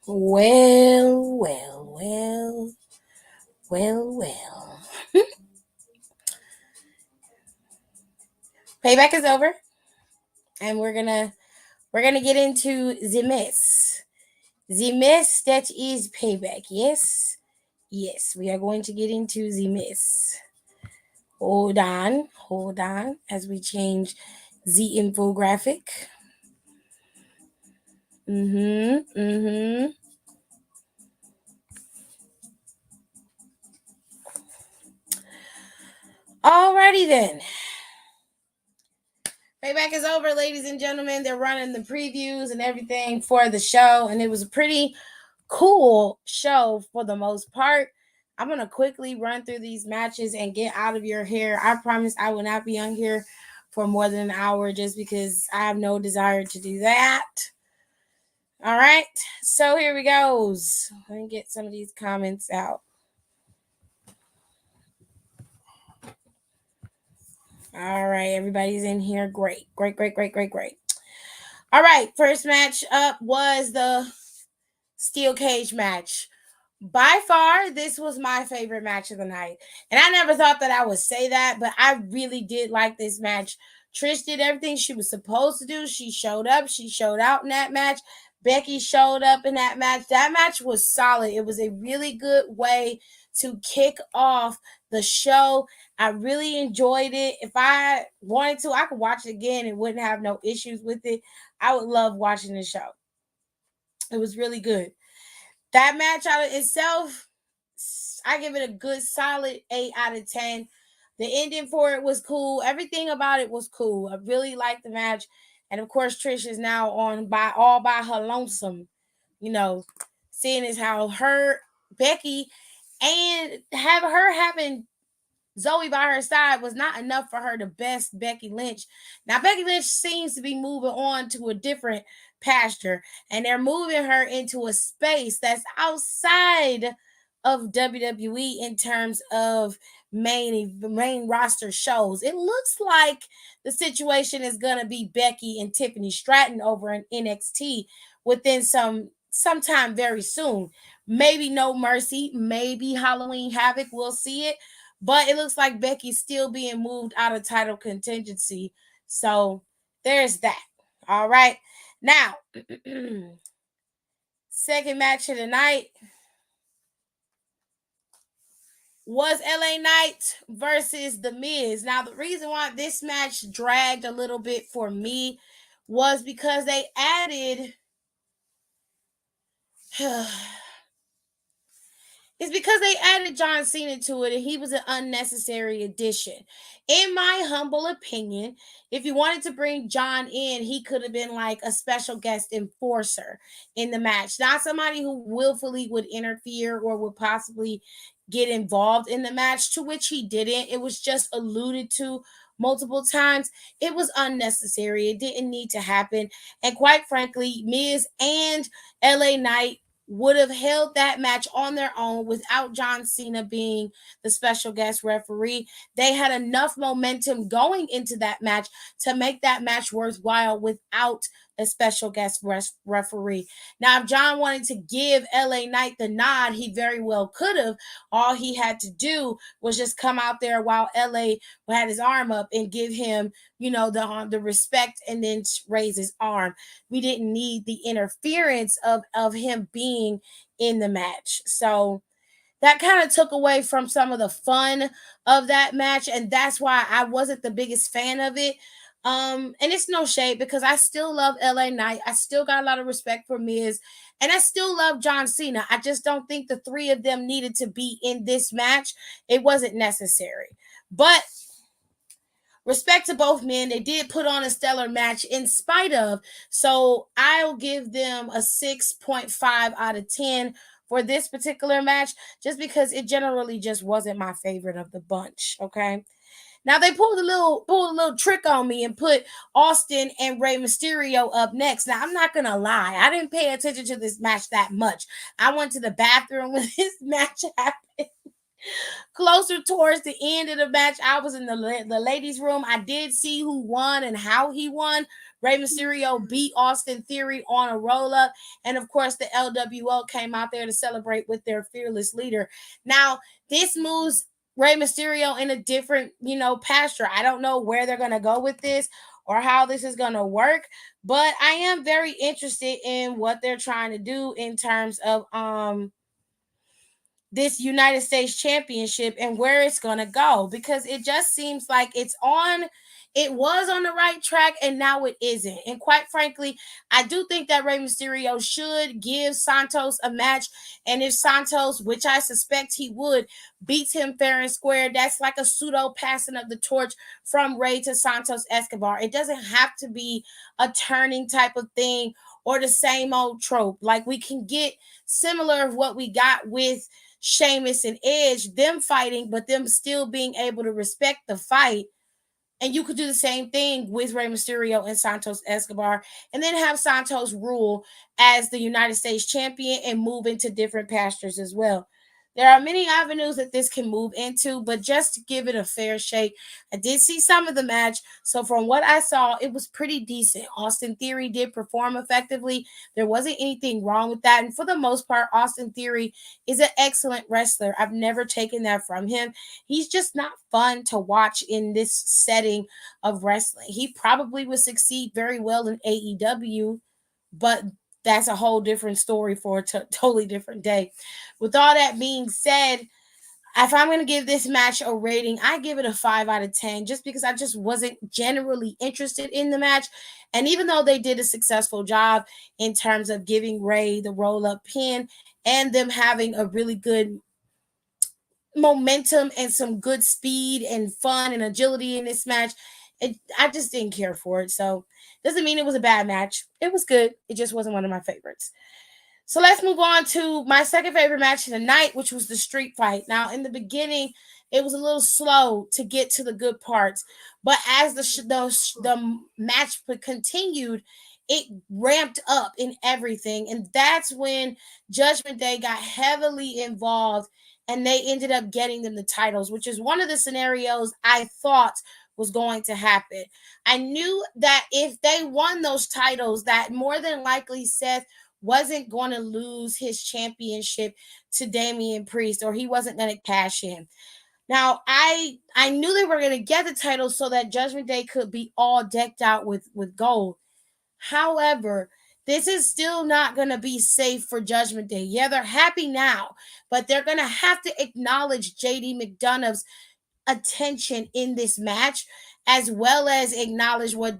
Well, well, well, well, well. Payback is over, and we're gonna get into the mess. The mess that is payback. Yes, yes, we are going to get into the mess. Hold on, as we change the infographic. Mm-hmm. Alrighty then. Payback is over, ladies and gentlemen. They're running the previews and everything for the show, and it was a pretty cool show for the most part. I'm going to quickly run through these matches and get out of your hair. I promise I will not be on here for more than an hour just because I have no desire to do that. All right, so here we goes. Let me get some of these comments out. All right, everybody's in here. Great. All right, first match up was the steel cage match. By far, this was my favorite match of the night. And I never thought that I would say that, but I really did like this match. Trish did everything she was supposed to do. She showed up, she showed out in that match. Becky showed up in that match. That match was solid. It was a really good way to kick off the show. I really enjoyed it. If I wanted to, I could watch it again and wouldn't have no issues with it. I would love watching the show. It was really good. That match out of itself, I give it a good solid 8 out of 10. The ending for it was cool. Everything about it was cool. I really liked the match. And of course, Trish is now on all by her lonesome. You know, seeing as how her Becky and having Zoe by her side was not enough for her to best Becky Lynch. Now, Becky Lynch seems to be moving on to a different pasture, and they're moving her into a space that's outside of WWE in terms of main roster shows. It looks like the situation is going to be Becky and Tiffany Stratton over in NXT within sometime very soon. Maybe No Mercy, maybe Halloween Havoc. We'll see it. But it looks like Becky's still being moved out of title contingency. So there's that. All right. Now, second match of the night was LA Knight versus The Miz. Now, the reason why this match dragged a little bit for me was because they added it's because they added John Cena to it and he was an unnecessary addition. In my humble opinion, if you wanted to bring John in, he could have been like a special guest enforcer in the match, not somebody who willfully would interfere or would possibly get involved in the match, to which he didn't. It was just alluded to multiple times. It was unnecessary. It didn't need to happen. And quite frankly, Miz and LA Knight would have held that match on their own without John Cena being the special guest referee. They had enough momentum going into that match to make that match worthwhile without a special guest referee. Now, if John wanted to give LA Knight the nod, he very well could have. All he had to do was just come out there while LA had his arm up and give him, the respect and then raise his arm. We didn't need the interference of him being in the match. So that kind of took away from some of the fun of that match, and that's why I wasn't the biggest fan of it. And it's no shade because I still love LA Knight. I still got a lot of respect for Miz, and I still love John Cena. I just don't think the three of them needed to be in this match. It wasn't necessary. But respect to both men. They did put on a stellar match in spite of. So I'll give them a 6.5 out of 10 for this particular match, just because it generally just wasn't my favorite of the bunch. Okay. Now they pulled a little trick on me and put Austin and Rey Mysterio up next. Now I'm not gonna lie, I didn't pay attention to this match that much. I went to the bathroom when this match happened. Closer towards the end of the match, I was in the ladies' room. I did see who won and how he won. Rey Mysterio beat Austin Theory on a roll up. And of course, the LWO came out there to celebrate with their fearless leader. Now, this moves Rey Mysterio in a different, pasture. I don't know where they're going to go with this or how this is going to work, but I am very interested in what they're trying to do in terms of this United States Championship and where it's going to go, because it just seems like it was on the right track and now it isn't. And quite frankly, I do think that Rey Mysterio should give Santos a match. And if Santos, which I suspect he would, beats him fair and square, that's like a pseudo passing of the torch from Rey to Santos Escobar. It doesn't have to be a turning type of thing or the same old trope. Like, we can get similar of what we got with Sheamus and Edge, them fighting, but them still being able to respect the fight. And you could do the same thing with Rey Mysterio and Santos Escobar, and then have Santos rule as the United States champion and move into different pastures as well. There are many avenues that this can move into, but just to give it a fair shake, I did see some of the match. So from what I saw, it was pretty decent. Austin Theory did perform effectively. There wasn't anything wrong with that. And for the most part, Austin Theory is an excellent wrestler. I've never taken that from him. He's just not fun to watch in this setting of wrestling. He probably would succeed very well in AEW, but that's a whole different story for a totally different day. With all that being said, if I'm going to give this match a rating, I give it a 5 out of 10, just because I just wasn't generally interested in the match. And even though they did a successful job in terms of giving Rey the roll-up pin and them having a really good momentum and some good speed and fun and agility in this match, I just didn't care for it. So doesn't mean it was a bad match. It was good. It just wasn't one of my favorites. So let's move on to my second favorite match of the night, which was the street fight. Now, in the beginning, it was a little slow to get to the good parts, but as the match continued, it ramped up in everything, and that's when Judgment Day got heavily involved, and they ended up getting them the titles, which is one of the scenarios I thought was going to happen. I knew that if they won those titles, that more than likely Seth wasn't going to lose his championship to Damian Priest, or he wasn't going to cash in. Now, I knew they were going to get the title so that Judgment Day could be all decked out with gold. However, this is still not going to be safe for Judgment Day. Yeah, they're happy now, but they're going to have to acknowledge JD McDonough's attention in this match, as well as acknowledge what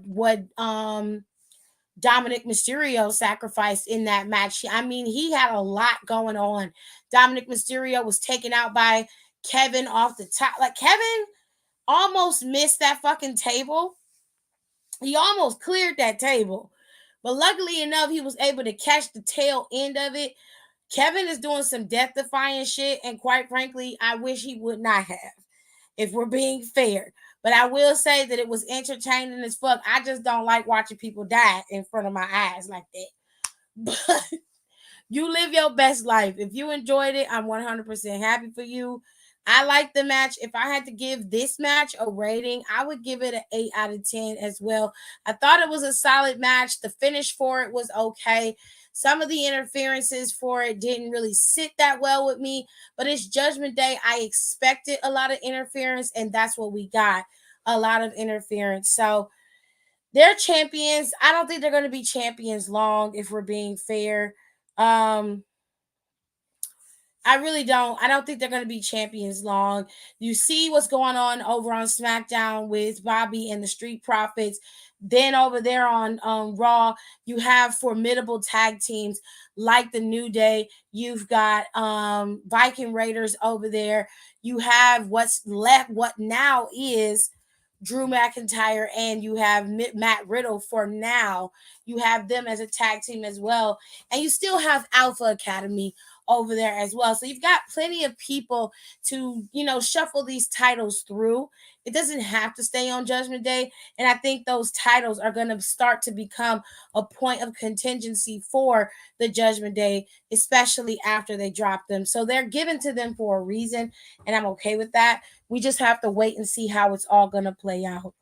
Dominic Mysterio sacrificed in that match. I mean, he had a lot going on. Dominic Mysterio was taken out by Kevin off the top. Like, Kevin almost missed that fucking table. He almost cleared that table. But luckily enough, he was able to catch the tail end of it. Kevin is doing some death-defying shit, and quite frankly, I wish he would not have, if we're being fair. But I will say that it was entertaining as fuck. I just don't like watching people die in front of my eyes like that. But you live your best life. If you enjoyed it, I'm 100% happy for you. I like the match. If I had to give this match a rating, I would give it an 8 out of 10 as well. I thought it was a solid match. The finish for it was okay. Some of the interferences for it didn't really sit that well with me, but it's Judgment Day. I expected a lot of interference, and that's what we got, a lot of interference. So they're champions. I don't think they're going to be champions long, if we're being fair. I really don't. I don't think they're going to be champions long. You see what's going on over on SmackDown with Bobby and the Street Profits. Then over there on Raw, you have formidable tag teams like the New Day. You've got Viking Raiders over there. You have what's left, what now is Drew McIntyre, and you have Matt Riddle for now. You have them as a tag team as well. And you still have Alpha Academy over there as well. So you've got plenty of people to, shuffle these titles through. It doesn't have to stay on Judgment Day. And I think those titles are going to start to become a point of contingency for the Judgment Day, especially after they drop them. So they're given to them for a reason, and I'm okay with that. We just have to wait and see how it's all going to play out.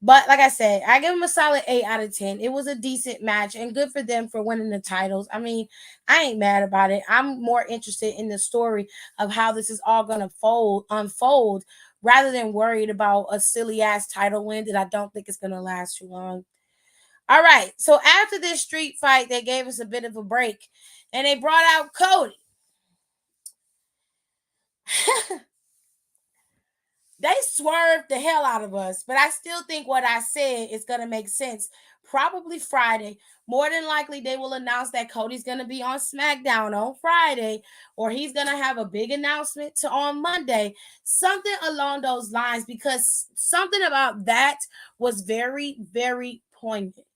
But like I said, I give them a solid 8 out of 10. It was a decent match and good for them for winning the titles. I mean, I ain't mad about it. I'm more interested in the story of how this is all going to unfold rather than worried about a silly ass title win that I don't think is going to last too long. All right. So after this street fight, they gave us a bit of a break and they brought out Cody. They swerved the hell out of us, but I still think what I said is going to make sense. Probably Friday. More than likely, they will announce that Cody's going to be on SmackDown on Friday, or he's going to have a big announcement on Monday. Something along those lines, because something about that was very, very poignant.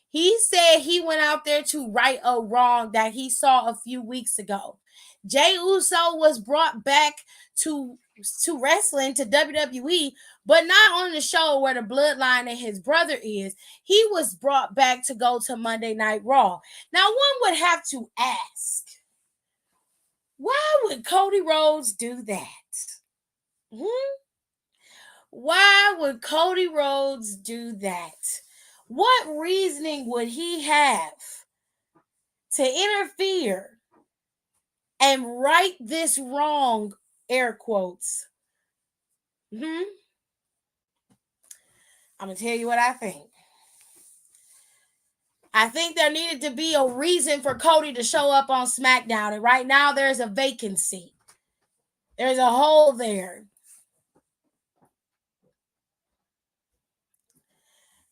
He said he went out there to right a wrong that he saw a few weeks ago. Jey Uso was brought back to wrestling, to WWE, but not on the show where the bloodline and his brother is. He was brought back to go to Monday Night Raw. Now, one would have to ask, why would Cody Rhodes do that? Why would Cody Rhodes do that? What reasoning would he have to interfere and right this wrong, air quotes? I'm going to tell you what I think. I think there needed to be a reason for Cody to show up on SmackDown. And right now, there's a vacancy. There's a hole there.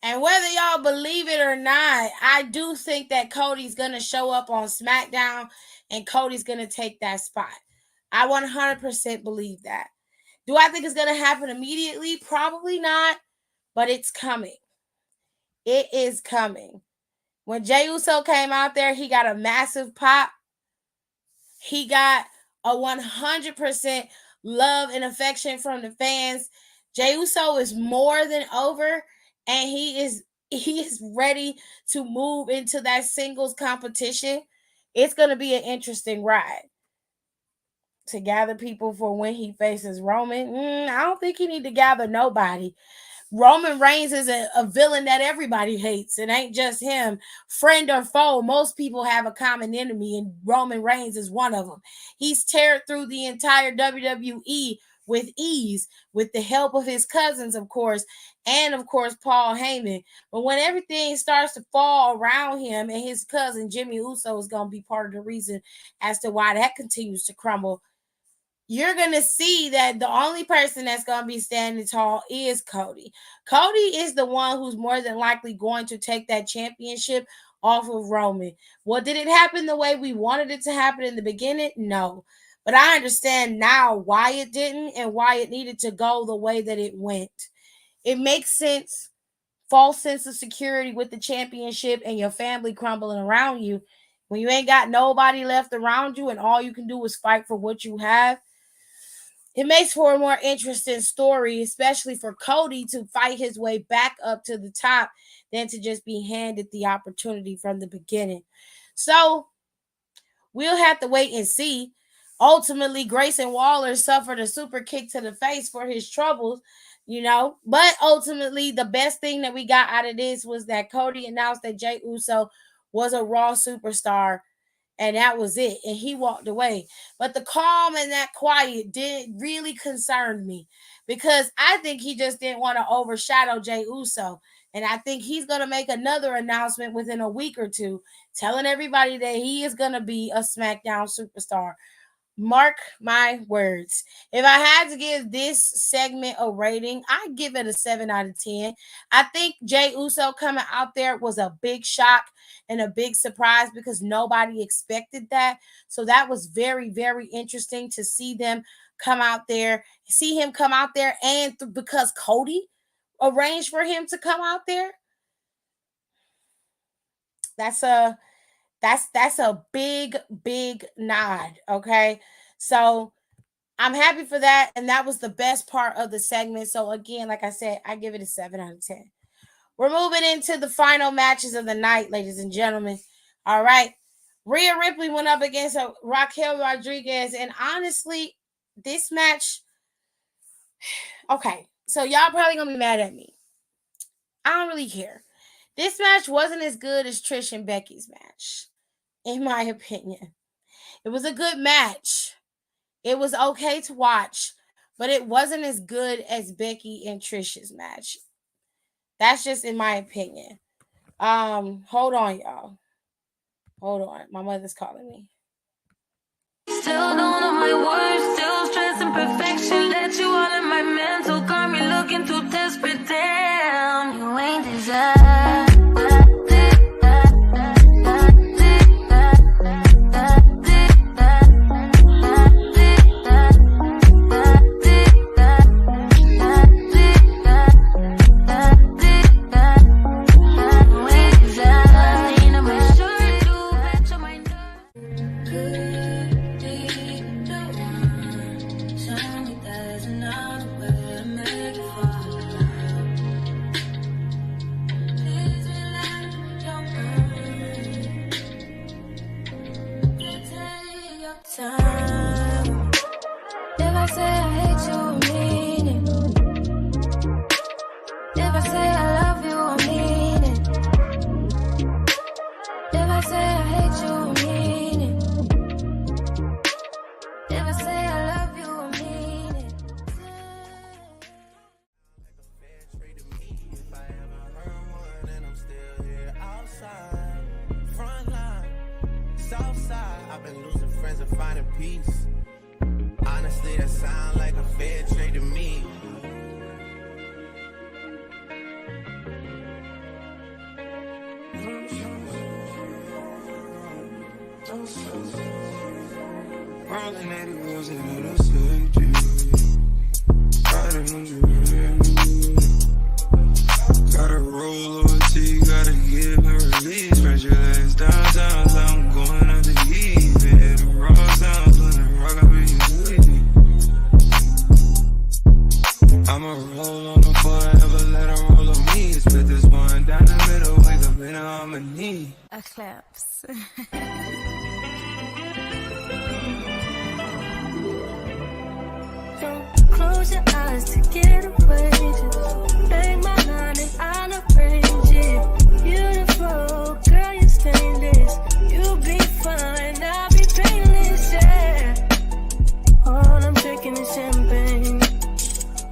And whether y'all believe it or not, I do think that Cody's going to show up on SmackDown and Cody's going to take that spot. I 100% believe that. Do I think it's going to happen immediately? Probably not, but it's coming. It is coming. When Jey Uso came out there, he got a massive pop. He got a 100% love and affection from the fans. Jey Uso is more than over, and he is ready to move into that singles competition. It's going to be an interesting ride. To gather people for when he faces Roman, I don't think he need to gather nobody. Roman Reigns is a villain that everybody hates. It ain't just him. Friend or foe, most people have a common enemy, and Roman Reigns is one of them. He's teared through the entire WWE with ease, with the help of his cousins, of course, and of course Paul Heyman. But when everything starts to fall around him, and his cousin Jimmy Uso is going to be part of the reason as to why that continues to crumble, you're going to see that the only person that's going to be standing tall is Cody. Cody is the one who's more than likely going to take that championship off of Roman. Well, did it happen the way we wanted it to happen in the beginning? No. But I understand now why it didn't and why it needed to go the way that it went. It makes sense. False sense of security with the championship and your family crumbling around you. When you ain't got nobody left around you and all you can do is fight for what you have, it makes for a more interesting story, especially for Cody to fight his way back up to the top than to just be handed the opportunity from the beginning. So we'll have to wait and see. Ultimately, Grayson Waller suffered a super kick to the face for his troubles, But ultimately, the best thing that we got out of this was that Cody announced that Jey Uso was a Raw superstar, and that was it. And he walked away. But the calm and that quiet did really concern me, because I think he just didn't want to overshadow Jey Uso. And I think he's going to make another announcement within a week or two, telling everybody that he is going to be a SmackDown superstar. Mark my words. If I had to give this segment a rating, I'd give it a 7 out of 10. I think Jey Uso coming out there was a big shock and a big surprise, because nobody expected that. So that was very, very interesting to see him come out there, and because Cody arranged for him to come out there. That's a big, big nod. Okay. So I'm happy for that. And that was the best part of the segment. So again, like I said, I give it a 7 out of 10. We're moving into the final matches of the night, ladies and gentlemen. All right. Rhea Ripley went up against Raquel Rodriguez. And honestly, this match, okay, so y'all probably going to be mad at me. I don't really care. This match wasn't as good as Trish and Becky's match, in my opinion. It was a good match. It was okay to watch, but it wasn't as good as Becky and Trish's match. That's just in my opinion. Hold on, y'all. Hold on. My mother's calling me. Still don't know my words, still stressing perfection. Let you all in my mental, got me looking too desperate. Damn, you ain't deserve. Gotta roll over to you, gotta give her release. Spread your legs down, down, so I'm going up the heat. Yeah, the raw sounds when the rock up in your sweet. I'ma roll on the forever, let her roll on me. Split this one down the middle, wake up in harmony. A claps. Don't close your eyes to get away. Just make my line and I'll arrange it. Beautiful, girl, you're stainless. You'll be fine, I'll be painless, yeah. All I'm drinking is champagne.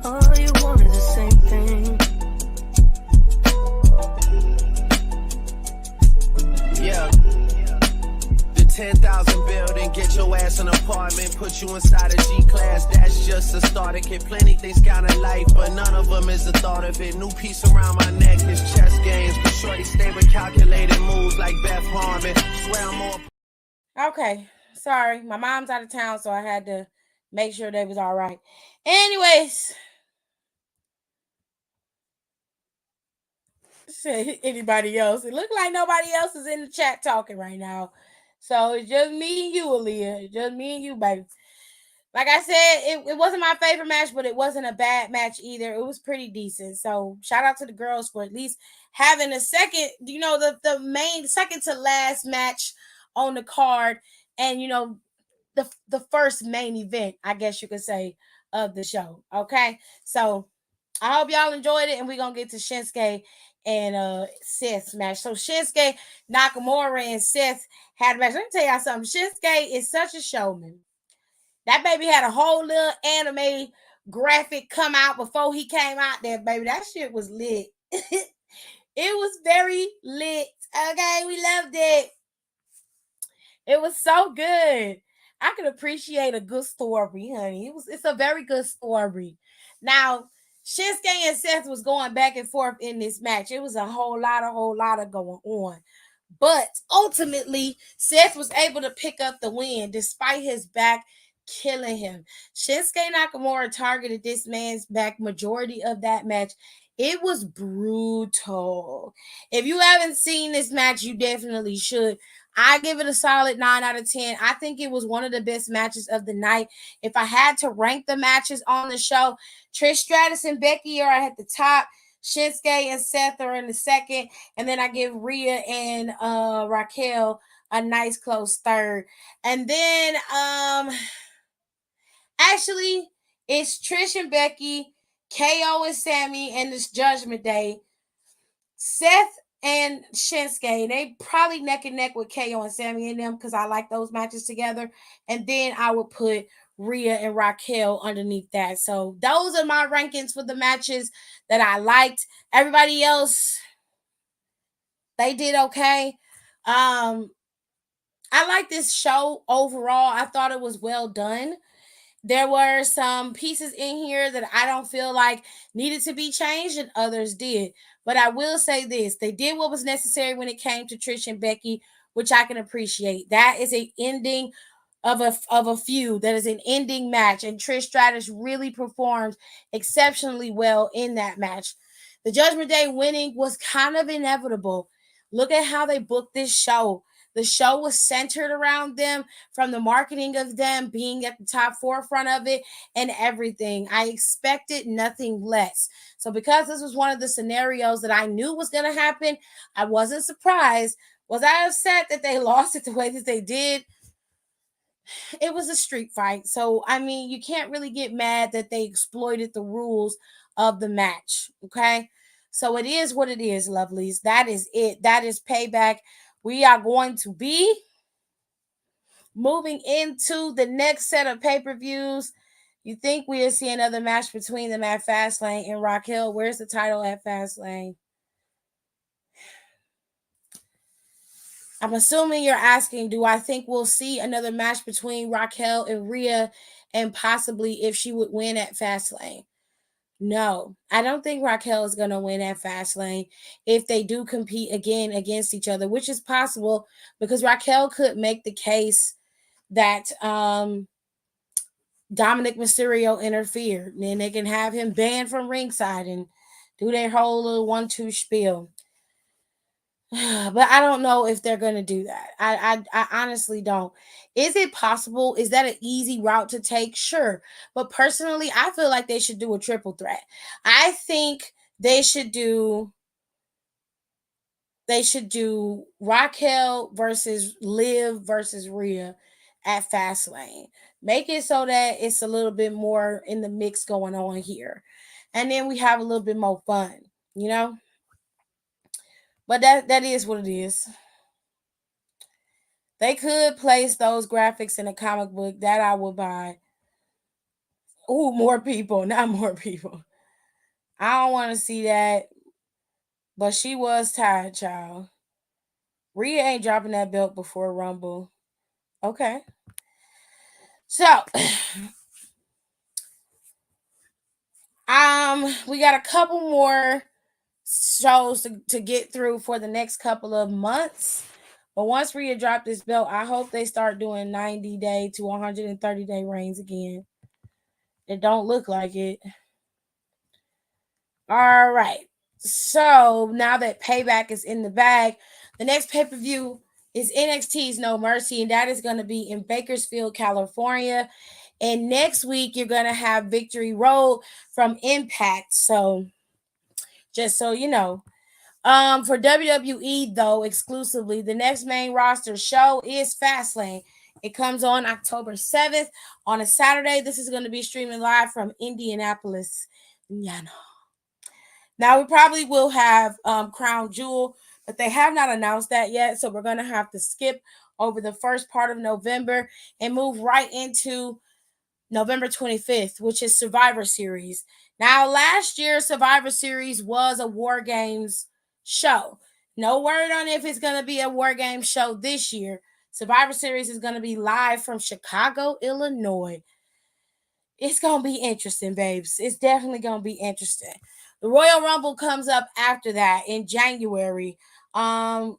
All you want is the same thing. Yeah. The 10,000 building, get your ass an apartment, put you inside a G-class, that's just a start. It get plenty things count in life, but none of them is the thought of it. New piece around my neck is chess games, but shorty stay with calculated moves like Beth Harmon. Swear I'm more. Okay, sorry. My mom's out of town, so I had to make sure they was all right. Anyways, say anybody else. It looked like nobody else is in the chat talking right now. So it's just me and you, Aaliyah. It's just me and you, baby. Like I said, it wasn't my favorite match, but it wasn't a bad match either. It was pretty decent. So shout out to the girls for at least having a second, the main second to last match on the card, and the first main event, I guess you could say, of the show. Okay. So I hope y'all enjoyed it, and we're gonna get to Shinsuke and Seth's match. So Shinsuke Nakamura and Seth had a match. Let me tell y'all something. Shinsuke is such a showman. That baby had a whole little anime graphic come out before he came out there, baby. That shit was lit. It was very lit. Okay, we loved it. It was so good. I could appreciate a good story, honey. It's a very good story. Now, Shinsuke and Seth was going back and forth in this match. It was a whole lot of going on. But ultimately, Seth was able to pick up the win despite his back killing him. Shinsuke Nakamura targeted this man's back majority of that match. It was brutal. If you haven't seen this match, you definitely should. I give it a solid 9 out of 10. I think it was one of the best matches of the night. If I had to rank the matches on the show, Trish Stratus and Becky are at the top. Shinsuke and Seth are in the second. And then I give Rhea and Raquel a nice close third. And then actually it's Trish and Becky, KO and Sammy, and this Judgment Day. Seth and Shinsuke, they probably neck and neck with KO and Sammy and them because I like those matches together. And then I would put Rhea and Raquel underneath that. So those are my rankings for the matches that I liked. Everybody else, they did okay. I like this show overall. I thought it was well done. There were some pieces in here that I don't feel like needed to be changed, and others did. But I will say this: they did what was necessary when it came to Trish and Becky, which I can appreciate. That is a ending of a feud. That is an ending match, and Trish Stratus really performed exceptionally well in that match. The Judgment Day winning was kind of inevitable. Look at how they booked this show. The show was centered around them, from the marketing of them being at the top forefront of it and everything. I expected nothing less. So because this was one of the scenarios that I knew was going to happen, I wasn't surprised. Was I upset that they lost it the way that they did? It was a street fight. So, I mean, you can't really get mad that they exploited the rules of the match. Okay. So it is what it is, lovelies. That is it. That is Payback. We are going to be moving into the next set of pay-per-views. You think we'll see another match between them at Fastlane and Raquel? Where's the title at Fastlane? I'm assuming you're asking, do I think we'll see another match between Raquel and Rhea, and possibly if she would win at Fastlane? No, I don't think Raquel is going to win at Fastlane if they do compete again against each other, which is possible because Raquel could make the case that Dominic Mysterio interfered. And then they can have him banned from ringside and do their whole little 1-2 spiel. But I don't know if they're going to do that. I honestly don't. Is it possible? Is that an easy route to take? Sure. But personally, I feel like they should do a triple threat. I think they should do Raquel versus Liv versus Rhea at Fastlane. Make it so that it's a little bit more in the mix going on here. And then we have a little bit more fun, you know? But that is what it is. They could place those graphics in a comic book that I would buy. Ooh, more people, not more people. I don't want to see that. But she was tired, child. Rhea ain't dropping that belt before Rumble. Okay. So, we got a couple more shows to get through for the next couple of months. But once Rhea dropped this belt, I hope they start doing 90-day to 130-day reigns again. It don't look like it. All right. So now that Payback is in the bag, the next pay-per-view is NXT's No Mercy, and that is going to be in Bakersfield, California. And next week, you're going to have Victory Road from Impact. So just so you know. For WWE, though, exclusively, the next main roster show is Fastlane. It comes on October 7th on a Saturday. This is going to be streaming live from Indianapolis, Indiana. Now, we probably will have Crown Jewel, but they have not announced that yet. So we're going to have to skip over the first part of November and move right into November 25th, which is Survivor Series. Now, last year, Survivor Series was a War Games show. No word on if it's going to be a War Games show this year. Survivor Series is going to be live from Chicago, Illinois. It's going to be interesting, babes. It's definitely going to be interesting. The Royal Rumble comes up after that in January. End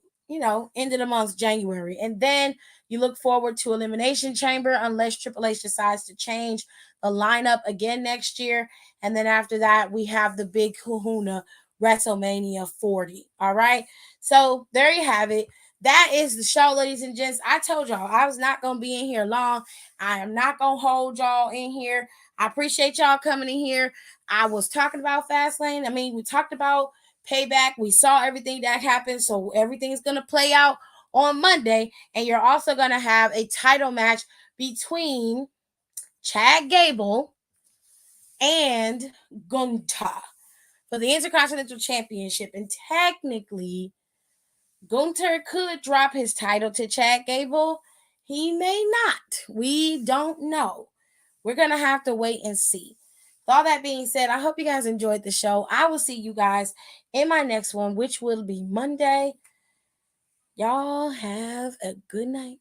of the month, January. And then you look forward to Elimination Chamber unless Triple H decides to change the lineup again next year. And then after that, we have the big kahuna, WrestleMania 40. All right. So there you have it. That is the show, ladies and gents. I told y'all I was not going to be in here long. I am not going to hold y'all in here. I appreciate y'all coming in here. I was talking about Fastlane. I mean, we talked about Payback. We saw everything that happened. So everything's going to play out on Monday. And you're also going to have a title match between Chad Gable and Gunta for the Intercontinental Championship. And technically, Gunther could drop his title to Chad Gable. He may not. We don't know. We're going to have to wait and see. With all that being said, I hope you guys enjoyed the show. I will see you guys in my next one, which will be Monday. Y'all have a good night.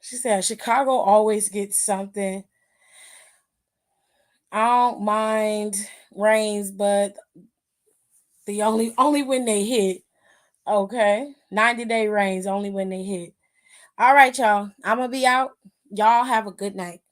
She said, Chicago always gets something. I don't mind Reigns, but the only when they hit. Okay. 90-day Reigns, only when they hit. All right, y'all. I'm going to be out. Y'all have a good night.